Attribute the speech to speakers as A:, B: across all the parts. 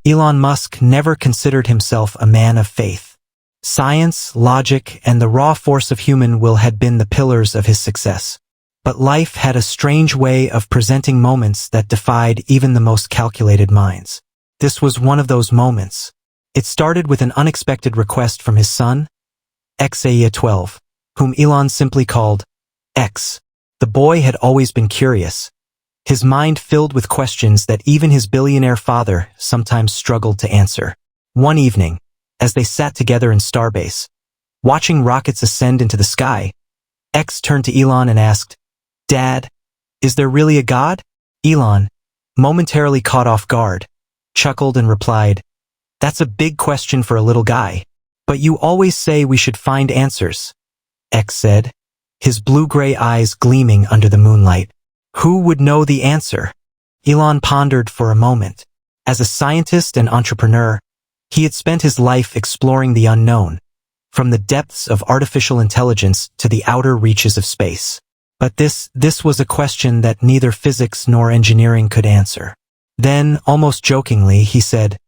A: Elon Musk never considered himself a man of faith. Science, logic, and the raw force of human will had been the pillars of his success. But life had a strange way of presenting moments that defied even the most calculated minds. This was one of those moments. It started with an unexpected request from his son, Xaia 12, whom Elon simply called X. The boy had always been curious, his mind filled with questions that even his billionaire father sometimes struggled to answer. One evening, as they sat together in Starbase, watching rockets ascend into the sky, X turned to Elon and asked, "Dad, is there really a God?" Elon, momentarily caught off guard, chuckled and replied, "That's a big question for a little guy. But you always say we should find answers," X said, his blue-gray eyes gleaming under the moonlight. Who would know the answer? Elon pondered for a moment. As a scientist and entrepreneur, he had spent his life exploring the unknown, from the depths of artificial intelligence to the outer reaches of space. But this was a question that neither physics nor engineering could answer. Then, almost jokingly, he said,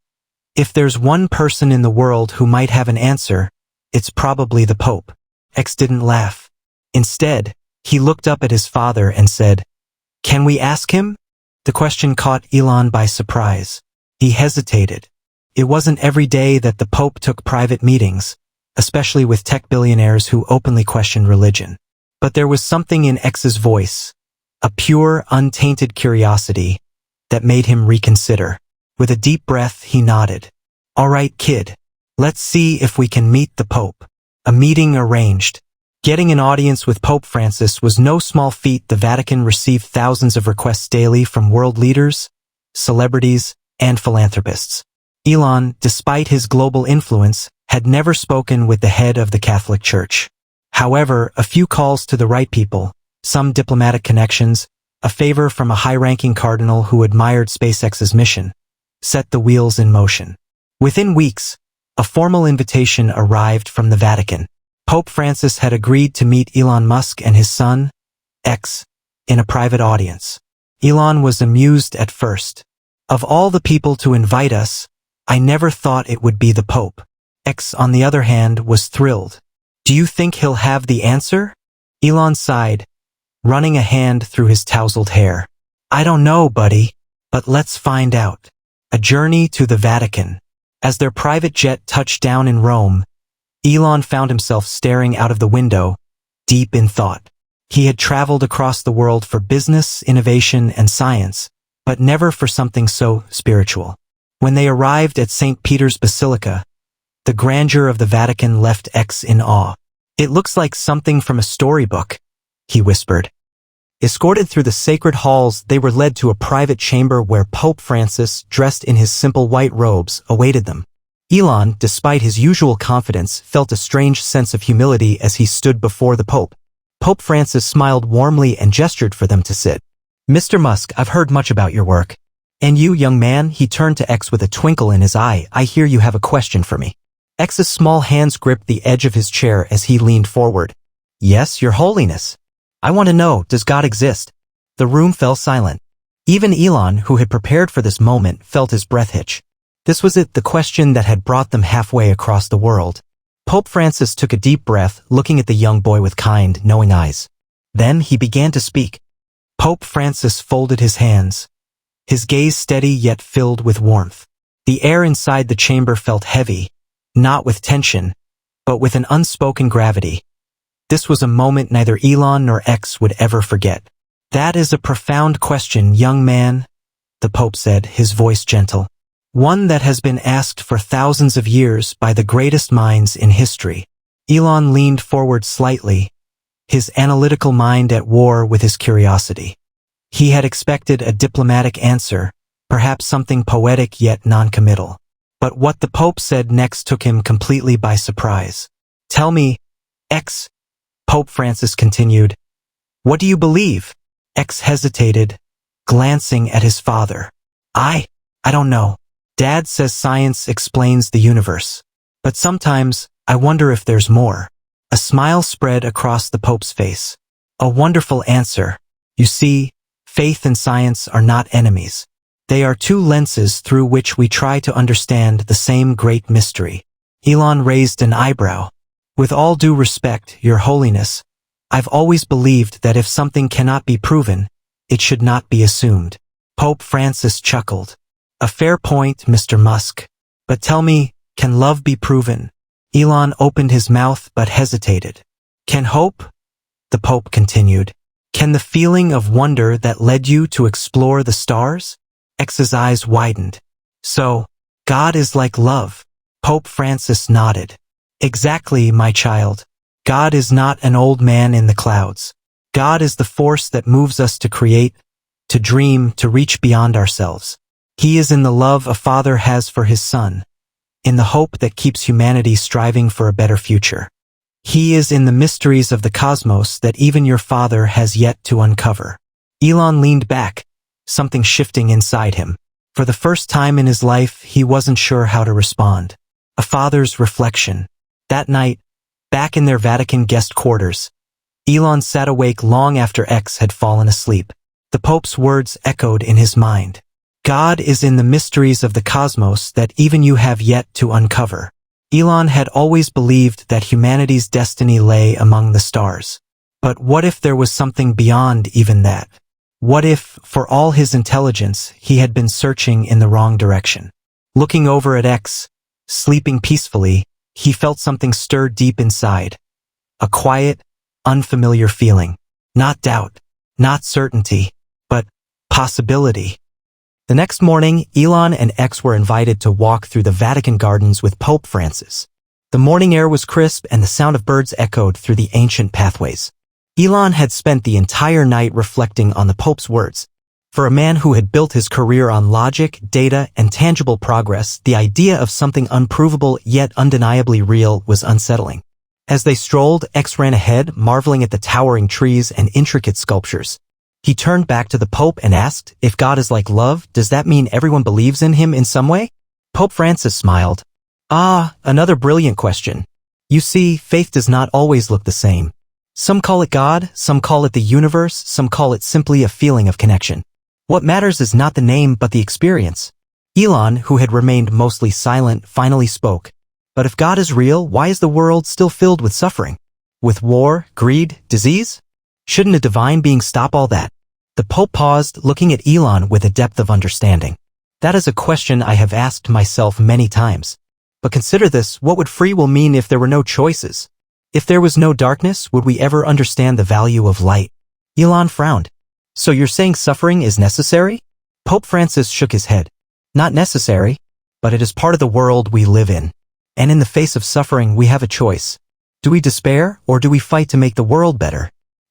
A: "If there's one person in the world who might have an answer, it's probably the Pope." X didn't laugh. Instead, he looked up at his father and said, "Can we ask him?" The question caught Elon by surprise. He hesitated. It wasn't every day that the Pope took private meetings, especially with tech billionaires who openly questioned religion. But there was something in X's voice, a pure, untainted curiosity, that made him reconsider. With a deep breath, he nodded. "All right, kid. Let's see if we can meet the Pope." A meeting arranged. Getting an audience with Pope Francis was no small feat. The Vatican received thousands of requests daily from world leaders, celebrities, and philanthropists. Elon, despite his global influence, had never spoken with the head of the Catholic Church. However, a few calls to the right people, some diplomatic connections, a favor from a high-ranking cardinal who admired SpaceX's mission, set the wheels in motion. Within weeks, a formal invitation arrived from the Vatican. Pope Francis had agreed to meet Elon Musk and his son, X, in a private audience. Elon was amused at first. "Of all the people to invite us, I never thought it would be the Pope." X, on the other hand, was thrilled. "Do you think he'll have the answer?" Elon sighed, running a hand through his tousled hair. "I don't know, buddy, but let's find out." A journey to the Vatican. As their private jet touched down in Rome, Elon found himself staring out of the window, deep in thought. He had traveled across the world for business, innovation, and science, but never for something so spiritual. When they arrived at St. Peter's Basilica, the grandeur of the Vatican left X in awe. "It looks like something from a storybook," he whispered. Escorted through the sacred halls, they were led to a private chamber where Pope Francis, dressed in his simple white robes, awaited them. Elon, despite his usual confidence, felt a strange sense of humility as he stood before the Pope. Pope Francis smiled warmly and gestured for them to sit. "Mr. Musk, I've heard much about your work. And you, young man," he turned to X with a twinkle in his eye, "I hear you have a question for me." X's small hands gripped the edge of his chair as he leaned forward. "Yes, Your Holiness. I want to know, does God exist?" The room fell silent. Even Elon, who had prepared for this moment, felt his breath hitch. This was it, the question that had brought them halfway across the world. Pope Francis took a deep breath, looking at the young boy with kind, knowing eyes. Then he began to speak. Pope Francis folded his hands, his gaze steady yet filled with warmth. The air inside the chamber felt heavy, not with tension, but with an unspoken gravity. This was a moment neither Elon nor X would ever forget. "That is a profound question, young man," the Pope said, his voice gentle. "One that has been asked for thousands of years by the greatest minds in history." Elon leaned forward slightly, his analytical mind at war with his curiosity. He had expected a diplomatic answer, perhaps something poetic yet non-committal. But what the Pope said next took him completely by surprise. "Tell me, X," Pope Francis continued, "what do you believe?" X hesitated, glancing at his father. I don't know. Dad says science explains the universe. But sometimes, I wonder if there's more." A smile spread across the Pope's face. "A wonderful answer. You see, faith and science are not enemies. They are two lenses through which we try to understand the same great mystery. Elon raised an eyebrow. With all due respect, Your Holiness, I've always believed that if something cannot be proven, it should not be assumed. Pope Francis chuckled. A fair point, Mr. Musk. But tell me, can love be proven? Elon opened his mouth but hesitated. Can hope? The Pope continued. Can the feeling of wonder that led you to explore the stars? X's eyes widened. So, God is like love. Pope Francis nodded. Exactly, my child. God is not an old man in the clouds. God is the force that moves us to create, to dream, to reach beyond ourselves. He is in the love a father has for his son, in the hope that keeps humanity striving for a better future. He is in the mysteries of the cosmos that even your father has yet to uncover. Elon leaned back, something shifting inside him. For the first time in his life, he wasn't sure how to respond. A father's reflection. That night, back in their Vatican guest quarters, Elon sat awake long after X had fallen asleep. The Pope's words echoed in his mind. God is in the mysteries of the cosmos that even you have yet to uncover. Elon had always believed that humanity's destiny lay among the stars. But what if there was something beyond even that? What if, for all his intelligence, he had been searching in the wrong direction? Looking over at X, sleeping peacefully, he felt something stir deep inside. A quiet, unfamiliar feeling. Not doubt, not certainty, but possibility. The next morning, Elon and X were invited to walk through the Vatican gardens with Pope Francis. The morning air was crisp and the sound of birds echoed through the ancient pathways. Elon had spent the entire night reflecting on the Pope's words. For a man who had built his career on logic, data, and tangible progress, the idea of something unprovable yet undeniably real was unsettling. As they strolled, X ran ahead, marveling at the towering trees and intricate sculptures. He turned back to the Pope and asked, if God is like love, does that mean everyone believes in him in some way? Pope Francis smiled. Ah, another brilliant question. You see, faith does not always look the same. Some call it God, some call it the universe, some call it simply a feeling of connection. What matters is not the name but the experience. Elon, who had remained mostly silent, finally spoke. But if God is real, why is the world still filled with suffering? With war, greed, disease? Shouldn't a divine being stop all that? The Pope paused, looking at Elon with a depth of understanding. That is a question I have asked myself many times. But consider this, what would free will mean if there were no choices? If there was no darkness, would we ever understand the value of light? Elon frowned. So you're saying suffering is necessary? Pope Francis shook his head. Not necessary, but it is part of the world we live in. And in the face of suffering, we have a choice. Do we despair, or do we fight to make the world better?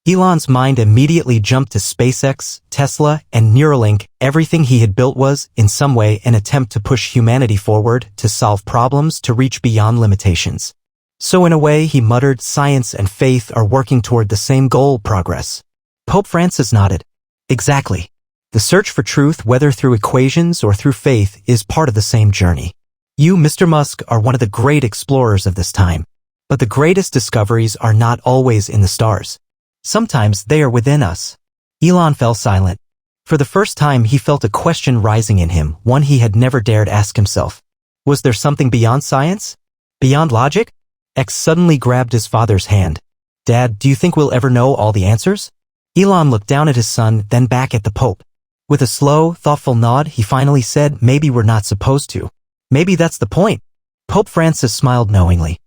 A: Elon's mind immediately jumped to SpaceX, Tesla, and Neuralink. Everything he had built was, in some way, an attempt to push humanity forward, to solve problems, to reach beyond limitations. So in a way, he muttered, science and faith are working toward the same goal, progress. Pope Francis nodded. Exactly. The search for truth, whether through equations or through faith, is part of the same journey. You, Mr. Musk, are one of the great explorers of this time. But the greatest discoveries are not always in the stars. Sometimes they are within us. Elon fell silent. For the first time, he felt a question rising in him, one he had never dared ask himself. Was there something beyond science? Beyond logic? X suddenly grabbed his father's hand. Dad, do you think we'll ever know all the answers? Elon looked down at his son, then back at the Pope. With a slow, thoughtful nod, he finally said, maybe we're not supposed to. Maybe that's the point. Pope Francis smiled knowingly.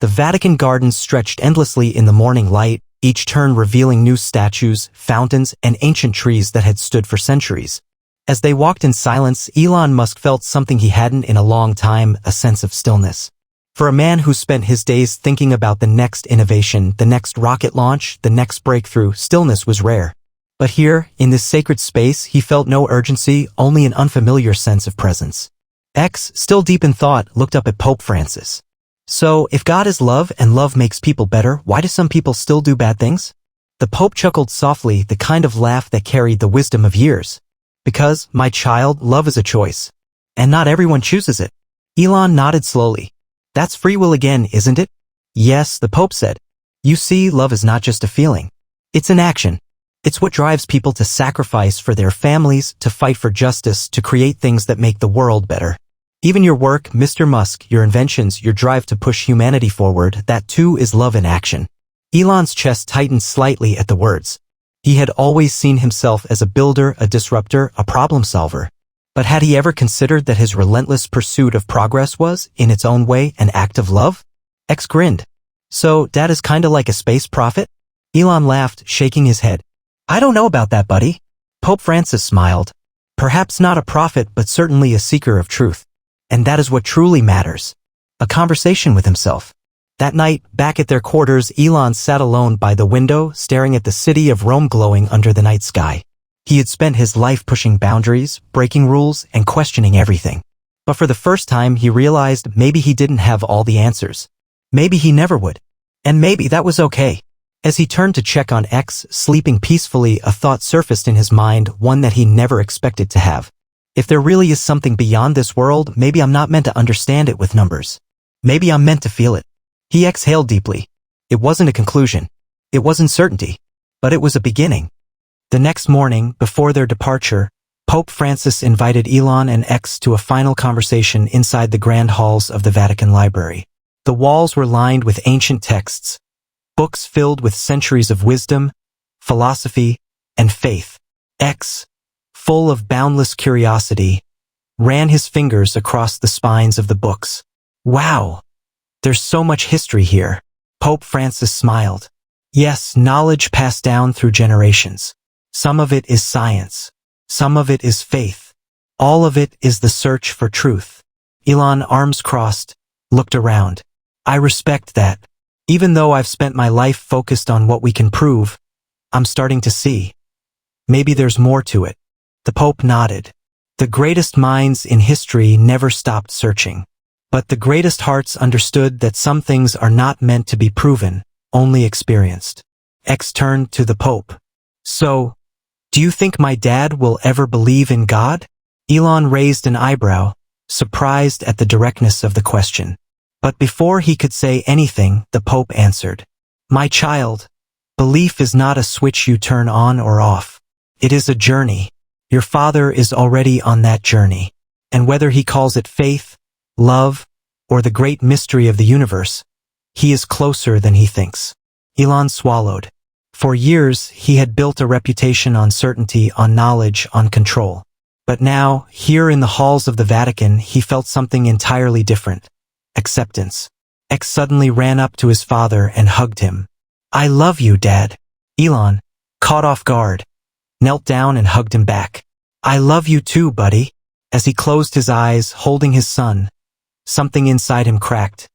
A: The Vatican gardens stretched endlessly in the morning light, each turn revealing new statues, fountains, and ancient trees that had stood for centuries. As they walked in silence, Elon Musk felt something he hadn't in a long time, a sense of stillness. For a man who spent his days thinking about the next innovation, the next rocket launch, the next breakthrough, stillness was rare. But here, in this sacred space, he felt no urgency, only an unfamiliar sense of presence. X, still deep in thought, looked up at Pope Francis. So, if God is love and love makes people better, why do some people still do bad things? The Pope chuckled softly, the kind of laugh that carried the wisdom of years. Because, my child, love is a choice. And not everyone chooses it. Elon nodded slowly. That's free will again, isn't it? Yes, the Pope said. You see, love is not just a feeling. It's an action. It's what drives people to sacrifice for their families, to fight for justice, to create things that make the world better. Even your work, Mr. Musk, your inventions, your drive to push humanity forward, that too is love in action. Elon's chest tightened slightly at the words. He had always seen himself as a builder, a disruptor, a problem solver. But had he ever considered that his relentless pursuit of progress was, in its own way, an act of love? X grinned. So, Dad is kinda like a space prophet? Elon laughed, shaking his head. I don't know about that, buddy. Pope Francis smiled. Perhaps not a prophet, but certainly a seeker of truth. And that is what truly matters. A conversation with himself. That night, back at their quarters, Elon sat alone by the window, staring at the city of Rome glowing under the night sky. He had spent his life pushing boundaries, breaking rules, and questioning everything. But for the first time, he realized maybe he didn't have all the answers. Maybe he never would. And maybe that was okay. As he turned to check on X, sleeping peacefully, a thought surfaced in his mind, one that he never expected to have. If there really is something beyond this world, maybe I'm not meant to understand it with numbers. Maybe I'm meant to feel it. He exhaled deeply. It wasn't a conclusion. It wasn't certainty. But it was a beginning. The next morning, before their departure, Pope Francis invited Elon and X to a final conversation inside the grand halls of the Vatican Library. The walls were lined with ancient texts, books filled with centuries of wisdom, philosophy, and faith. X, full of boundless curiosity, ran his fingers across the spines of the books. Wow! There's so much history here. Pope Francis smiled. Yes, knowledge passed down through generations. Some of it is science. Some of it is faith. All of it is the search for truth. Elon, arms crossed, looked around. I respect that. Even though I've spent my life focused on what we can prove, I'm starting to see. Maybe there's more to it. The Pope nodded. The greatest minds in history never stopped searching. But the greatest hearts understood that some things are not meant to be proven, only experienced. X turned to the Pope. So, do you think my dad will ever believe in God? Elon raised an eyebrow, surprised at the directness of the question. But before he could say anything, the Pope answered. My child, belief is not a switch you turn on or off. It is a journey. Your father is already on that journey. And whether he calls it faith, love, or the great mystery of the universe, he is closer than he thinks. Elon swallowed. For years, he had built a reputation on certainty, on knowledge, on control. But now, here in the halls of the Vatican, he felt something entirely different. Acceptance. X suddenly ran up to his father and hugged him. I love you, Dad. Elon, caught off guard, knelt down and hugged him back. I love you too, buddy. As he closed his eyes, holding his son, something inside him cracked.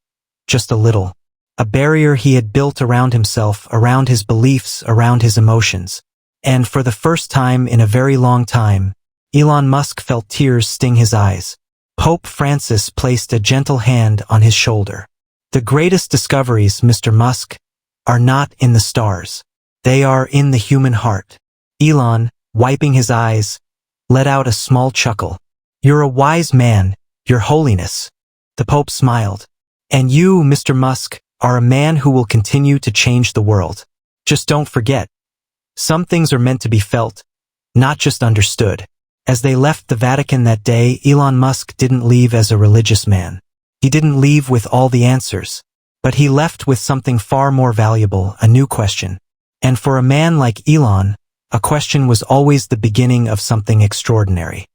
A: Just a little. A barrier he had built around himself, around his beliefs, around his emotions. And for the first time in a very long time, Elon Musk felt tears sting his eyes. Pope Francis placed a gentle hand on his shoulder. The greatest discoveries, Mr. Musk, are not in the stars. They are in the human heart. Elon, wiping his eyes, let out a small chuckle. You're a wise man, Your Holiness. The Pope smiled. And you, Mr. Musk, are a man who will continue to change the world. Just don't forget. Some things are meant to be felt, not just understood. As they left the Vatican that day, Elon Musk didn't leave as a religious man. He didn't leave with all the answers. But he left with something far more valuable, a new question. And for a man like Elon, a question was always the beginning of something extraordinary.